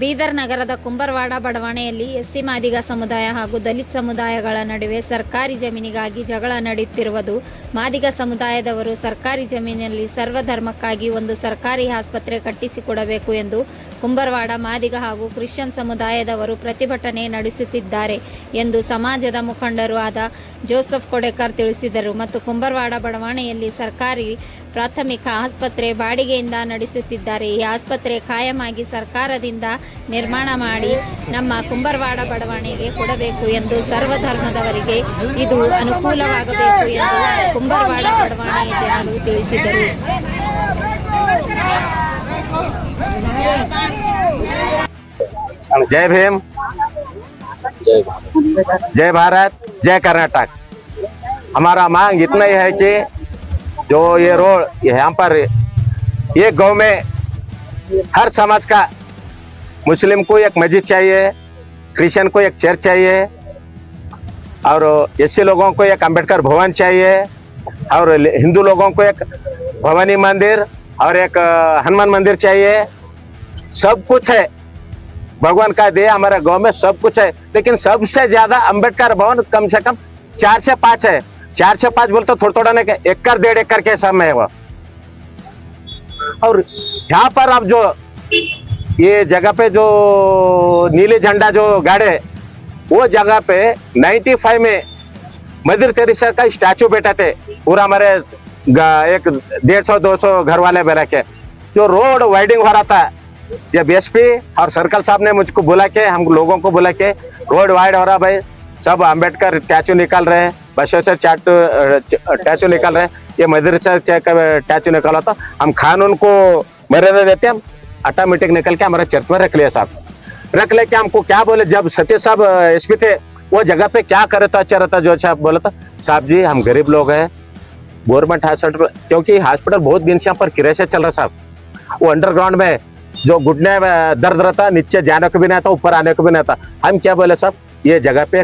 ಬೀದರ್ ನಗರದ ಕುಂಬರವಾಡ ಬಡಾವಣೆಯಲ್ಲಿ ಎಸ್ಸಿ ಮಾದಿಗ ಸಮುದಾಯ ಹಾಗೂ ದಲಿತ ಸಮುದಾಯಗಳ ನಡುವೆ ಸರ್ಕಾರಿ ಜಮೀನಿಗಾಗಿ ಜಗಳ ನಡೆಯುತ್ತಿರುವುದು. ಮಾದಿಗ ಸಮುದಾಯದವರು ಸರ್ಕಾರಿ ಜಮೀನಿನಲ್ಲಿ ಸರ್ವಧರ್ಮಕ್ಕಾಗಿ ಒಂದು ಸರ್ಕಾರಿ ಆಸ್ಪತ್ರೆ ಕಟ್ಟಿಸಿಕೊಡಬೇಕು ಎಂದು ಕುಂಬರವಾಡ ಮಾದಿಗ ಹಾಗೂ ಕ್ರಿಶ್ಚಿಯನ್ ಸಮುದಾಯದವರು ಪ್ರತಿಭಟನೆ ನಡೆಸುತ್ತಿದ್ದಾರೆ ಎಂದು ಸಮಾಜದ ಮುಖಂಡರು ಆದ ಜೋಸೆಫ್ ಕೊಡೇಕರ್ ತಿಳಿಸಿದರು. ಮತ್ತು ಕುಂಬರವಾಡ ಬಡಾವಣೆಯಲ್ಲಿ ಸರ್ಕಾರಿ ಪ್ರಾಥಮಿಕ ಆಸ್ಪತ್ರೆ ಬಾಡಿಗೆಯಿಂದ ನಡೆಸುತ್ತಿದ್ದಾರೆ. ಈ ಆಸ್ಪತ್ರೆ ಕಾಯಮಾಗಿ ಸರ್ಕಾರದಿಂದ ನಿರ್ಮಾಣ ಮಾಡಿ ನಮ್ಮ ಕುಂಬರವಾಡ ಬಡಾವಣೆಗೆ ಕೊಡಬೇಕು ಎಂದು ಸರ್ವಧರ್ಮದವರಿಗೆ ಇದು ಅನುಕೂಲವಾಗಬೇಕು ಎಂದು ಕುಂಬರವಾಡ ಬಡಾವಣೆಯ ಜನರು ತಿಳಿಸಿದರು. जय भीम, जय भारत, जय कर्नाटक। हमारा मांग इतना ही है कि जो ये रोड यहाँ पर ये गांव में हर समाज का मुस्लिम को एक मस्जिद चाहिए, क्रिश्चियन को एक चर्च चाहिए और एससी लोगों को एक अंबेडकर भवन चाहिए और हिंदू लोगों को एक भवानी मंदिर और एक हनुमान मंदिर चाहिए। सब कुछ है, भगवान का दे हमारे गांव में सब कुछ है, लेकिन सबसे ज्यादा अंबेडकर भवन कम से कम 4 से 5 है। 4 से 5 बोलते थोड़ा थोड़ा नहीं, 1-1.5 एकड़ के सब में है वो। और यहाँ पर अब जो ये जगह पे जो नीले झंडा जो गाड़े, वो जगह पे 95 में मदर तेरेसा का स्टैचू बैठा थे। पूरा हमारे एक 150-200 घर वाले बैठा के जो रोड वाइडिंग हो रहा था, जब एसपी और सर्कल साहब ने मुझको बुला के, हम लोगों को बुला के रोड वाइड हो रहा भाई, सब अंबेडकर स्टैचू निकाल रहे हैं, बसवेश्वर स्टैचू निकाल रहे हैं, ये मदरसा का स्टैचू निकाला था। हम कानून को मर्यादा देते हैं, हम ऑटोमेटिक निकल के हमारे चर्च में रख लिया साहब। रख लेके हमको क्या बोले, जब सतीश साहब एसपी थे वो जगह पे क्या करे तो अच्छा रहता, जो साहब बोला था, साहब जी हम गरीब लोग हैं, गवर्नमेंट हॉस्पिटल, क्योंकि हॉस्पिटल बहुत दिन से यहाँ पर किराए से चल रहा साहब, वो अंडरग्राउंड में जो घुटने में दर्द रहता, नीचे जाने को भी नहीं था, ऊपर आने को भी नहीं था। हम क्या बोले साहब, ये जगह पे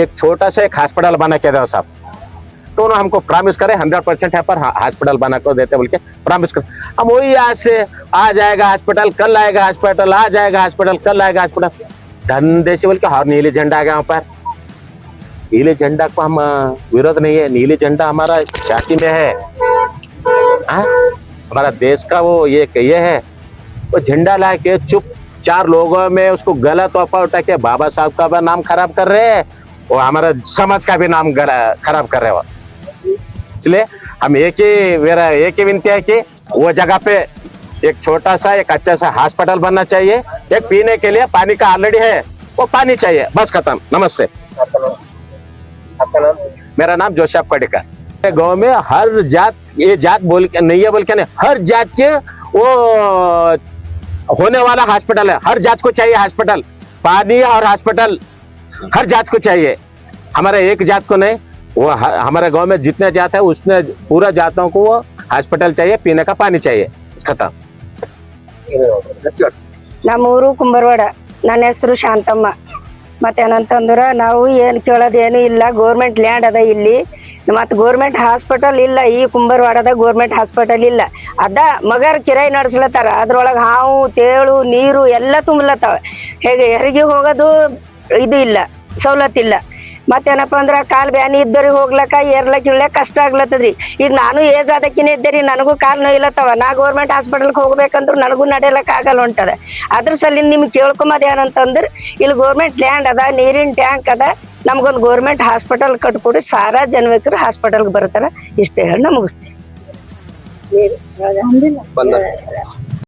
एक छोटा सा एक हॉस्पिटल बना के दो साहब। तो उन्होंने हमको प्रॉमिस करे 100% यहाँ पर हॉस्पिटल बना कर देते बोल के प्रॉमिस कर। हम वही आज से आ जाएगा हॉस्पिटल, कल आएगा हॉस्पिटल, आ जाएगा हॉस्पिटल, कल आएगा हॉस्पिटल, धंधे से बोल के और नीले झंडा आ गया वहाँ पर। नीले झंडा को हम विरोध नहीं है, नीले झंडा हमारा छाती में है, हमारा देश का वो ये है। वो झंडा ला के चुप 4 लोगों में उसको गलत वापा उठा के बाबा साहब का भी नाम खराब कर रहे हैं और हमारा समाज का भी नाम खराब कर रहे हैं। इसलिए हम मेरा एक ही विनती है कि वो जगह पे एक छोटा सा एक अच्छा सा हॉस्पिटल बनना चाहिए, एक पीने के लिए पानी का ऑलरेडी है, वो पानी चाहिए, बस खत्म। नमस्ते। आपका नाम? मेरा नाम जोसेफ कोडेकर। गाँव में हर जात, ये जात बोल के नहीं है, बोल के नहीं, हर जात के वो होने वाला हॉस्पिटल है, हर जात को चाहिए हॉस्पिटल, पानी और हॉस्पिटल हर जात को चाहिए, हमारे एक जात को नहीं। वो हमारे गांव में जितने जात है उसने पूरा जातों को वो हॉस्पिटल चाहिए, पीने का पानी चाहिए, खत्म। ನಮ್ಮೂರು ಕುಂಬರವಾಡ, ನನ್ನ ಹೆಸರು ಶಾಂತಮ್ಮ. ಮತ್ತೇನಂತಂದ್ರೆ ನಾವು ಏನು ಕೇಳೋದೇನು ಇಲ್ಲ, ಗೋರ್ಮೆಂಟ್ ಲ್ಯಾಂಡ್ ಅದ ಇಲ್ಲಿ, ಮತ್ತು ಗೋರ್ಮೆಂಟ್ ಹಾಸ್ಪಿಟಲ್ ಇಲ್ಲ, ಈ ಕುಂಬರವಾಡದ ಗೋರ್ಮೆಂಟ್ ಹಾಸ್ಪಿಟಲ್ ಇಲ್ಲ. ಅದ ಮಗರ್ ಕಿರಾಯಿ ನಡೆಸ್ಲತ್ತಾರ, ಅದ್ರೊಳಗೆ ಹಾವು ತೇಳು ನೀರು ಎಲ್ಲ ತುಂಬಲತ್ತಾವ. ಹೇಗೆ ಹೆರಿಗೆ ಹೋಗೋದು ಇದು ಇಲ್ಲ, ಸವಲತ್ತಿಲ್ಲ. ಮತ್ತೇನಪ್ಪ ಅಂದ್ರೆ ಕಾಲು ಬ್ಯಾನಿ ಇದ್ದವ್ರಿಗೆ ಹೋಗ್ಲಕ್ಕ ಏರ್ಲಕ್ಕ ಇಳ್ಲಕ್ಕ ಕಷ್ಟ ಆಗ್ಲತ್ತದ್ರಿ. ಈಗ ನಾನು ಏಜ್ ಅದಕ್ಕಿನೇ ಇದ್ದೇರಿ, ನನಗೂ ಕಾಲು ನೋಯ್ಲತ್ತವ, ನಾ ಗೋರ್ಮೆಂಟ್ ಹಾಸ್ಪಿಟಲ್ಗೆ ಹೋಗ್ಬೇಕಂದ್ರೆ ನನಗೂ ನಡೆಯಲಕ್ಕ ಆಗಲ್ಲ ಹೊಂಟದ. ಅದ್ರ ಸಲಿಂದ ನಿಮ್ಗೆ ಕೇಳ್ಕೊಂಬದು ಏನಂತಂದ್ರೆ, ಇಲ್ಲಿ ಗೋರ್ಮೆಂಟ್ ಲ್ಯಾಂಡ್ ಅದ, ನೀರಿನ ಟ್ಯಾಂಕ್ ಅದ, ನಮ್ಗೊಂದು ಗೋರ್ಮೆಂಟ್ ಹಾಸ್ಪಿಟಲ್ ಕಟ್ಕೊಡಿ, ಸಾರಾ ಜನವೇಕರು ಹಾಸ್ಪಿಟಲ್ಗೆ ಬರ್ತಾರ. ಇಷ್ಟೇ ಹೇಳಿ ನಾ ಮುಗಿಸ್ತೀನಿ.